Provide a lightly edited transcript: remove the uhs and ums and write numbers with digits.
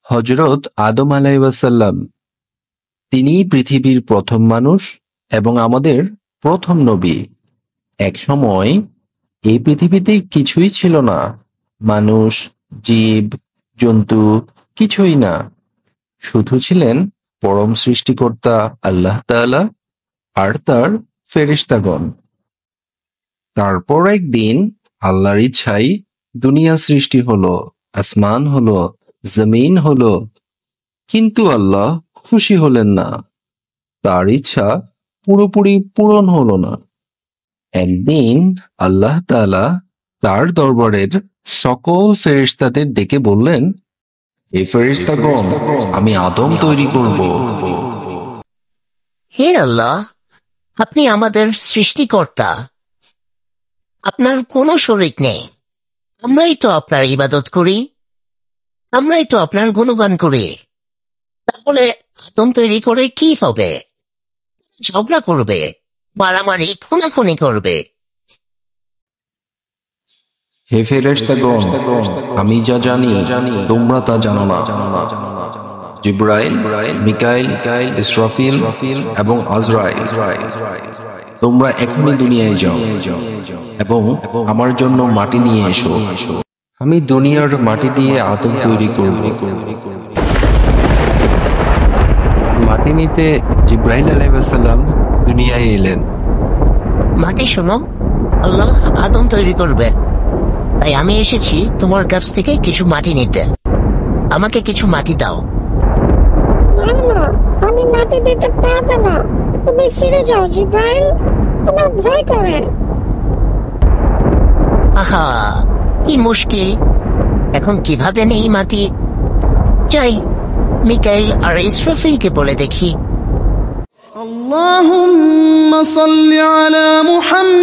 হযরত আদম আলাইহিসসালাম, তিনিই পৃথিবীর প্রথম মানুষ এবং আমাদের প্রথম নবী। এক সময় এই পৃথিবীতে কিছুই ছিল না, মানুষ, জীব, জন্তু, কিছুই না। শুধু ছিলেন পরম সৃষ্টিকর্তা আল্লাহ তাআলা আর তার ফেরেশতাগণ। তারপর একদিন আল্লাহর ইচ্ছায় দুনিয়া সৃষ্টি হলো, আসমান হলো, জমিন হলো, কিন্তু আল্লাহ খুশি হলেন না। তার ইচ্ছা পুরোপুরি পূরণ হলো না। একদিন আল্লাহ তাআলা তার দরবারের সকল ফেরেশতাদের ডেকে বললেন, হে ফেরেশতাগণ, আমি আদম তৈরি করব। হে আল্লাহ, আপনি আমাদের সৃষ্টিকর্তা, আপনার কোনো শরীক নেই। আমরাই তো আপনার ইবাদত করি, আমরাই তো আপনার গুণগান করি। তাহলে আদম তৈরি করে কি হবে? ঝগড়া করবে, মারামারি, খুনাখুনি করবে। হে ফেরেশতাগণ, আমি যা জানি তোমরা তা জানো না। জিবরাইল, মিকাইল, ইসরাফিল এবং আজরাইল, তোমরা এখনই দুনিয়ায় যাও এবং আমার জন্য মাটি নিয়ে এসো। আমি দুনিয়ার মাটি দিয়ে আদম তৈরি করব। মাটি নিতে জিবরাইল আলাইহিস সালাম দুনিয়ায় এলেন। মাটি শোনো, আল্লাহ আদম তৈরি করবেন, তাই আমি এসেছি তোমার কাছ থেকে কিছু মাটি নিতে। আমাকে কিছু মাটি দাও। না, আমি মাটি দিতে পারবো না। তুমি ফিরে যাও জিব্রাইল, আমার ভয় করে। আহা, কি মুশকিল! এখন কিভাবে নেই মাটি? যাই, মিকাইল আর ইসরাফিলকে বলে দেখি। اللهم صل على محمد